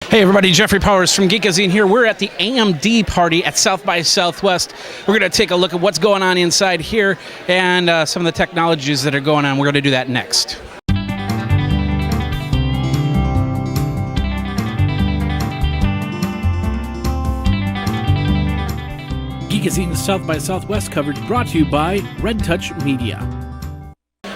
Hey everybody, Jeffrey Powers from Geekazine here. We're at the AMD Party at South by Southwest. We're going to take a look at what's going on inside here and some of the technologies that are going on. We're going to do that next. Geekazine's South by Southwest coverage brought to you by Red Touch Media.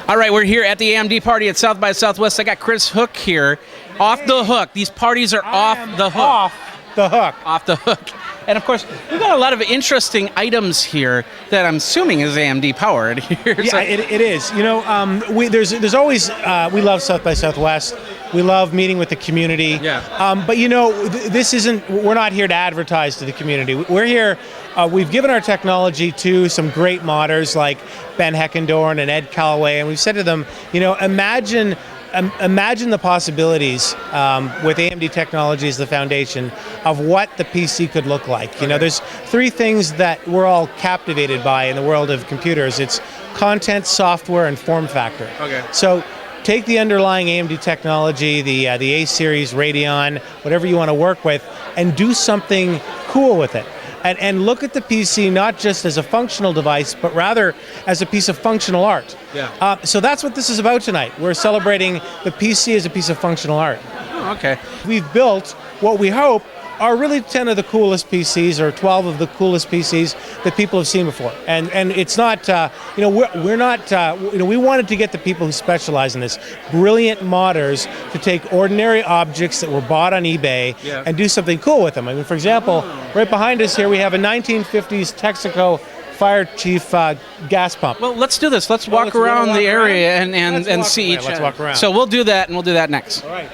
All right, we're here at the AMD Party at South by Southwest. I got Chris Hook here. Off the hook. These parties are off the hook. Off the hook. Off the hook. And of course, we've got a lot of interesting items here that I'm assuming is AMD powered here. Yeah, it is. You know, there's always, we love South by Southwest. We love meeting with the community. Yeah. But you know, we're not here to advertise to the community. We're here, we've given our technology to some great modders like Ben Heckendorn and Ed Calloway, and we've said to them, you know, imagine the possibilities with AMD technology as the foundation of what the PC could look like. You know, there's three things that we're all captivated by in the world of computers. It's content, software, and form factor. Okay. So take the underlying AMD technology, the A-series, Radeon, whatever you want to work with, and do something cool with it. And look at the PC not just as a functional device, but rather as a piece of functional art. Yeah. So that's what this is about tonight. We're celebrating the PC as a piece of functional art. Oh, okay. We've built what we hope are really 10 of the coolest PCs or 12 of the coolest PCs that people have seen before. And it's not, you know, we're not, you know, we wanted to get the people who specialize in this, brilliant modders, to take ordinary objects that were bought on eBay and do something cool with them. I mean, for example, right behind us here we have a 1950s Texico fire chief gas pump. Well, let's do this. Let's walk around the area and see each other. Let's walk around. So we'll do that, and we'll do that next. All right.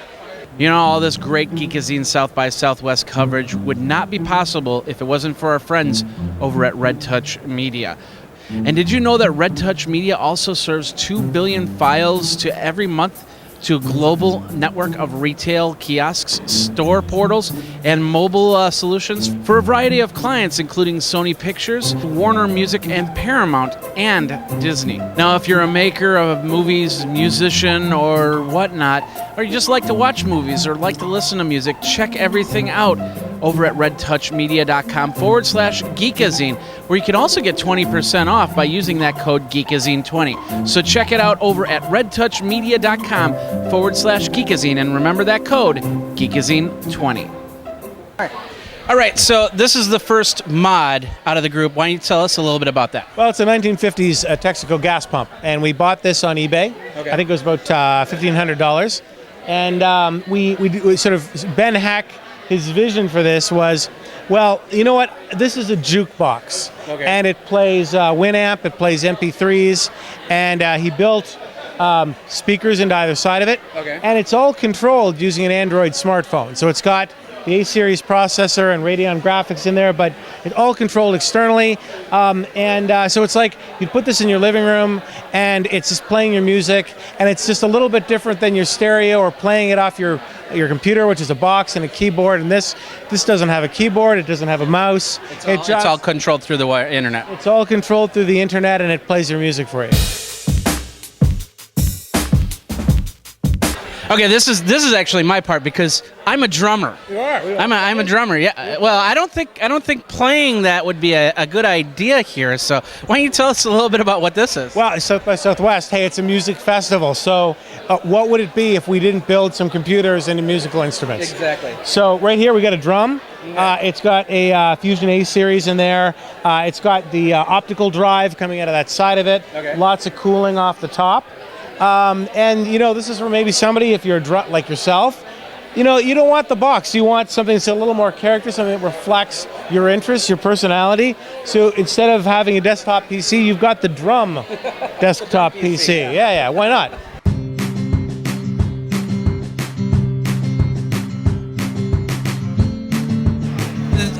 You know, all this great Geekazine South by Southwest coverage would not be possible if it wasn't for our friends over at Red Touch Media. And did you know that Red Touch Media also serves 2 billion files to every month to a global network of retail kiosks, store portals, and mobile solutions for a variety of clients, including Sony Pictures, Warner Music, and Paramount, and Disney. Now, if you're a maker of movies, musician, or whatnot, or you just like to watch movies or like to listen to music, check everything out over at redtouchmedia.com/Geekazine, where you can also get 20% off by using that code Geekazine20. So check it out over at redtouchmedia.com/Geekazine, and remember that code, Geekazine20. All right, so this is the first mod out of the group. Why don't you tell us a little bit about that? Well, it's a 1950s Texico gas pump, and we bought this on eBay. Okay. I think it was about $1,500. And we sort of, Ben Heck, his vision for this was, well, you know what? This is a jukebox, and it plays Winamp, it plays MP3s, and he built speakers into either side of it, and it's all controlled using an Android smartphone. So it's got the A-series processor and Radeon graphics in there, but it's all controlled externally. So it's like you put this in your living room, and it's just playing your music, and it's just a little bit different than your stereo or playing it off your computer, which is a box and a keyboard. And this doesn't have a keyboard, it doesn't have a mouse. It's all controlled through the internet. It's all controlled through the internet, and it plays your music for you. Okay, this is actually my part because I'm a drummer. You are. I'm a drummer. Yeah. Well, I don't think playing that would be a good idea here. So why don't you tell us a little bit about what this is? Well, South by Southwest. Hey, it's a music festival. So what would it be if we didn't build some computers into musical instruments? Exactly. So right here we got a drum. It's got a Fusion A-series in there. It's got the optical drive coming out of that side of it. Okay. Lots of cooling off the top. And you know, this is for maybe somebody, if you're like yourself, you know, you don't want the box. You want something that's a little more character, something that reflects your interests, your personality. So instead of having a desktop PC, you've got the drum desktop PC. Yeah, why not?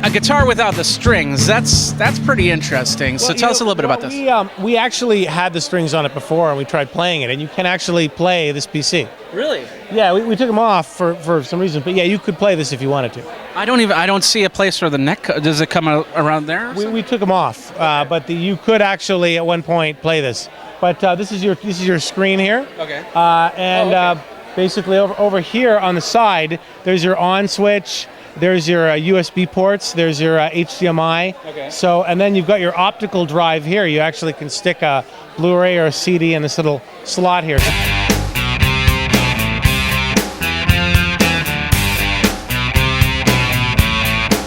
A guitar without the strings, that's pretty interesting. So tell us a little bit about this. We actually had the strings on it before, and we tried playing it, and you can actually play this PC. Really? Yeah, we took them off for some reason, but yeah, you could play this if you wanted to. I don't see a place for the neck. Does it come around there? We took them off, but you could actually at one point play this. But this is your screen here. Okay. basically over here on the side, there's your on switch. There's your USB ports. There's your HDMI. Okay. So, and then you've got your optical drive here. You actually can stick a Blu-ray or a CD in this little slot here.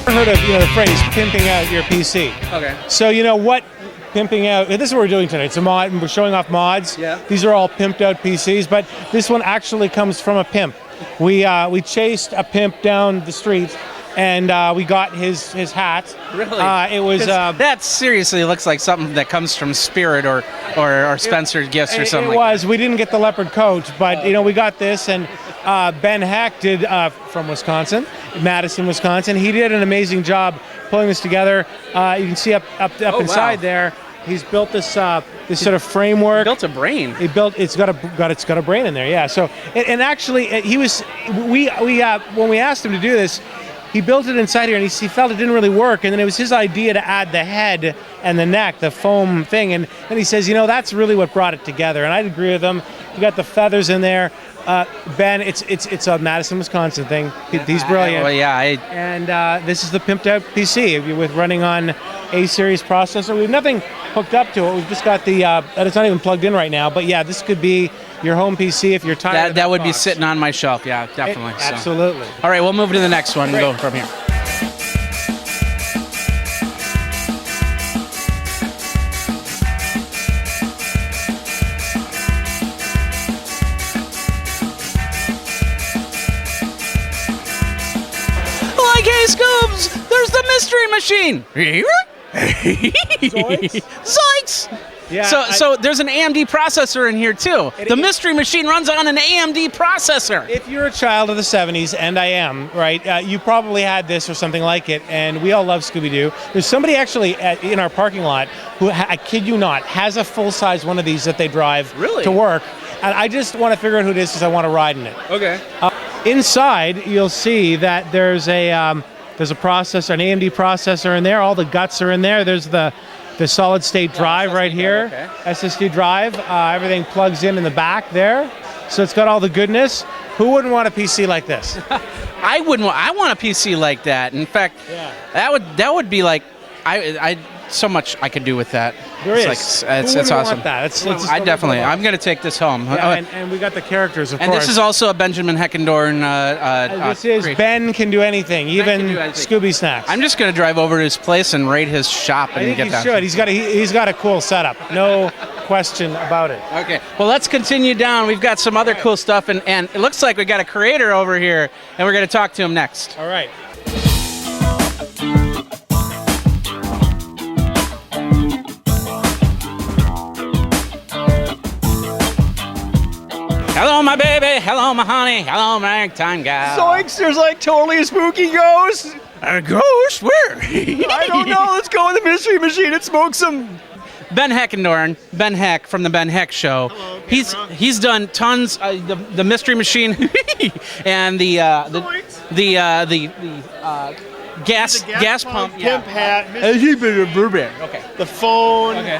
Heard of the phrase "pimping out your PC"? Okay. So you know what pimping out? This is what we're doing tonight. It's a mod, and we're showing off mods. Yeah. These are all pimped out PCs, but this one actually comes from a pimp. We chased a pimp down the street, and we got his hat. Really? It was. That seriously looks like something that comes from Spirit or Spencer Gifts or something. It was. We didn't get the leopard coat, but we got this, and Ben Heck did from Wisconsin, Madison, Wisconsin. He did an amazing job pulling this together. You can see up inside there. He's built this this sort of framework. Built a brain. It's got a brain in there. Yeah. So and actually he was when we asked him to do this, he built it inside here, and he felt it didn't really work, and then it was his idea to add the head and the neck, the foam thing, and he says, that's really what brought it together, and I'd agree with him. You got the feathers in there. Ben, it's a Madison, Wisconsin thing. He's brilliant. Well, yeah. And this is the pimped out PC with running on A series processor. We have nothing hooked up to it. We've just got the. It's not even plugged in right now. But yeah, this could be your home PC if you're tired. That would be sitting on my shelf. Yeah, definitely. Absolutely. All right, we'll move to the next one and go from here. Hey, Scoobs! There's the mystery machine! Zoinks! Yeah, so there's an AMD processor in here, too. The mystery machine runs on an AMD processor. If you're a child of the 70s, and I am, right, you probably had this or something like it, and we all love Scooby Doo. There's somebody actually in our parking lot who, I kid you not, has a full-size one of these that they drive to work. And I just want to figure out who it is because I want to ride in it. Okay. Inside, you'll see that there's a processor, an AMD processor in there. All the guts are in there. There's the solid state drive right here, SSD drive. Everything plugs in the back there. So it's got all the goodness. Who wouldn't want a PC like this? I wouldn't. I want a PC like that. In fact, that would be like I so much I could do with that. There is. It's awesome. Want that? I'm going to take this home. Yeah, and we got the characters, of course. And this is also a Benjamin Heckendorn. This is creation. Ben can do anything, even Scooby Snacks. I'm just going to drive over to his place and raid his shop and get that. I think he should. He's got a cool setup. No question about it. Okay. Well, let's continue down. We've got some other cool stuff, and it looks like we got a creator over here, and we're going to talk to him next. All right. Hello, my baby. Hello, my honey. Hello, my time gal. Zoinks, there's like totally a spooky ghost. A ghost? Where? I don't know. Let's go in the mystery machine and smoke some. Ben Heckendorn, Ben Heck from the Ben Heck Show. Hello, he's done tons. The mystery machine and the gas pump. Pimp hat. Okay. The phone. Okay.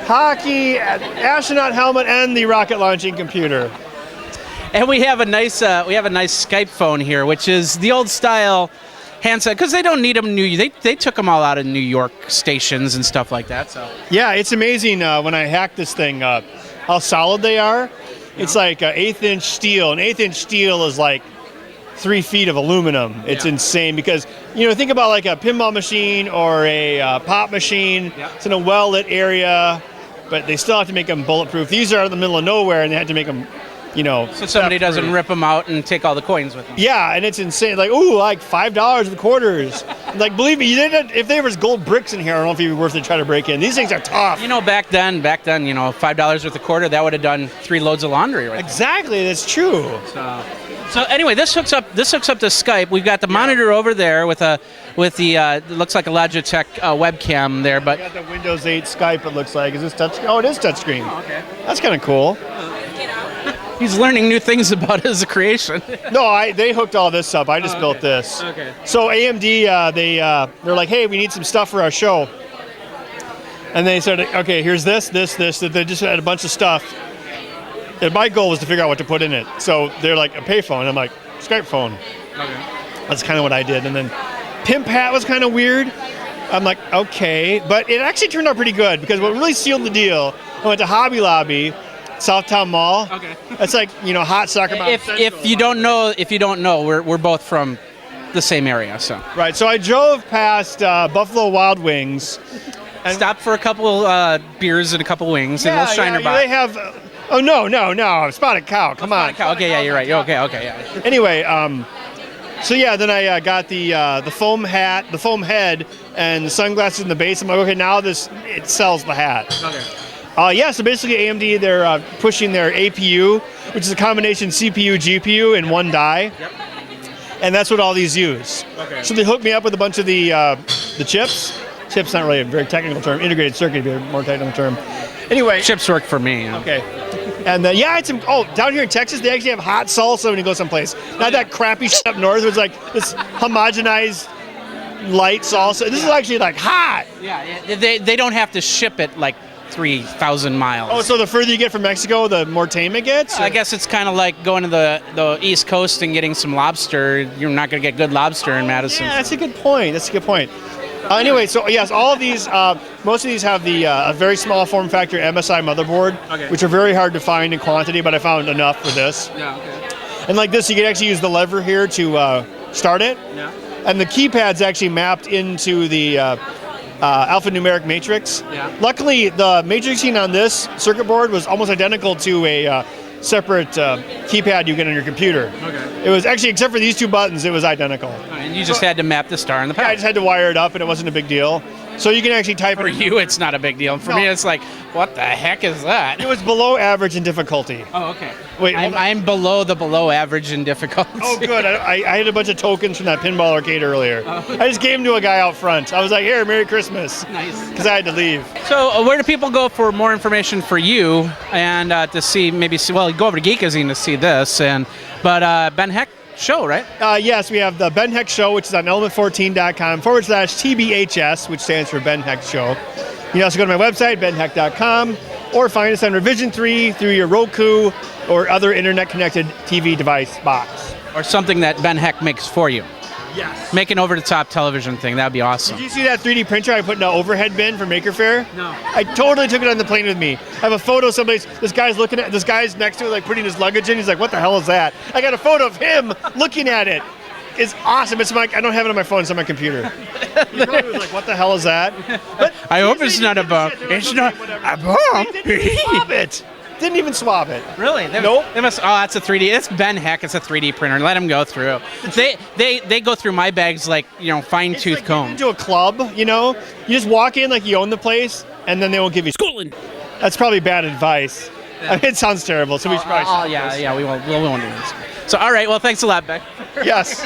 Hockey, astronaut helmet, and the rocket launching computer. And we have a nice Skype phone here, which is the old style handset because they don't need them they took them all out of New York stations and stuff like that. So yeah, it's amazing when I hacked this thing how solid they are. It's like 1/8-inch steel. An 1/8-inch steel is like 3 feet of aluminum. It's insane because think about like a pinball machine or a pop machine. It's in a well-lit area, but they still have to make them bulletproof. These are in the middle of nowhere, and they had to make them. So somebody doesn't rip them out and take all the coins with them. Yeah, and it's insane. Like, like $5 with quarters. Like, believe me, if there was gold bricks in here, I don't know if it'd be worth it to try to break in. These things are tough. Back then, $5 worth a quarter, that would have done 3 loads of laundry right Exactly, that's true. So anyway, this hooks up to Skype. We've got the monitor over there with the it looks like a Logitech webcam there, but we got the Windows 8 Skype. It looks like. Is this touch? Oh, it is touchscreen. Oh, okay. That's kind of cool. He's learning new things about his creation. No, they hooked all this up. I just built this. Okay. So AMD, they're like, hey, we need some stuff for our show, and they said, okay, here's this. They just had a bunch of stuff. And my goal was to figure out what to put in it. So they're like, a payphone. I'm like, Skype phone. Okay. That's kind of what I did. And then pimp hat was kind of weird. I'm like, okay. But it actually turned out pretty good because what really sealed the deal, I went to Hobby Lobby, Southtown Mall. Okay. It's like, hot soccer mom. If you don't know, we're both from the same area, so. Right. So I drove past Buffalo Wild Wings. And Stop for a couple beers and a couple wings, and we'll shine her by. They have. Oh no! Spotted Cow. Come on. Okay, yeah, you're right. Okay, yeah. Anyway, so yeah, then I got the foam hat, the foam head, and the sunglasses in the base. I'm like, okay, now it sells the hat. Okay. So basically AMD, they're pushing their APU, which is a combination CPU, GPU in one die. Yep. And that's what all these use. Okay. So they hooked me up with a bunch of the chips. Chips not really a very technical term. Integrated circuit would be a more technical term. Anyway. Chips work for me. Okay. And it's down here in Texas, they actually have hot salsa when you go someplace. Not that crappy shit up north. It was like this homogenized light salsa. This is actually like hot. Yeah, they don't have to ship it like 3,000 miles. Oh, so the further you get from Mexico, the more tame it gets? I guess it's kind of like going to the East Coast and getting some lobster. You're not going to get good lobster in Madison. Yeah, that's a good point. Anyway, so yes, all of these, most of these have the a very small form factor MSI motherboard, which are very hard to find in quantity, but I found enough for this. Yeah, okay. And like this, you can actually use the lever here to start it. Yeah. And the keypad's actually mapped into the alphanumeric matrix. Yeah. Luckily, the matrixing on this circuit board was almost identical to a separate keypad you get on your computer. Okay. It was actually, except for these two buttons, it was identical. And you just had to map the star and the Yeah, I power. just had to wire it up, and it wasn't a big deal. So you can actually type For it. you, it's not a big deal. For me, it's like, what the heck is that? It was below average in difficulty. Oh, okay. Wait, hold on. I'm below the below average in difficulty. Oh, good. I had a bunch of tokens from that pinball arcade earlier. I just gave them to a guy out front. I was like, here, Merry Christmas. Nice. Because I had to leave. So where do people go for more information for you and to see, well, go over to Geekazine to see this, but Ben Heck show, right? Yes, we have the Ben Heck Show, which is on element14.com/TBHS, which stands for Ben Heck Show. You can also go to my website, benheck.com, or find us on Revision 3 through your Roku or other internet-connected TV device box. Or something that Ben Heck makes for you. Yes. Make an over-the-top television thing. That'd be awesome. Did you see that 3D printer I put in an overhead bin for Maker Faire? No. I totally took it on the plane with me. I have a photo of somebody, this guy's next to it, like putting his luggage in. He's like, what the hell is that? I got a photo of him looking at it. It's awesome. It's like, I don't have it on my phone, it's on my computer. He probably was like, what the hell is that? But I hope it's not a bomb. It's not a bomb. Didn't even swap it. Really? Nope. They must. Oh, that's a 3D. It's Ben Heck. It's a 3D printer. Let them go through. They go through my bags like fine It's tooth like comb. into a club, You just walk in like you own the place, and then they won't give you schooling. That's probably bad advice. I mean, it sounds terrible, so we should probably stop this. Yeah. We won't do this. So all right. Well, thanks a lot, Beck. Yes.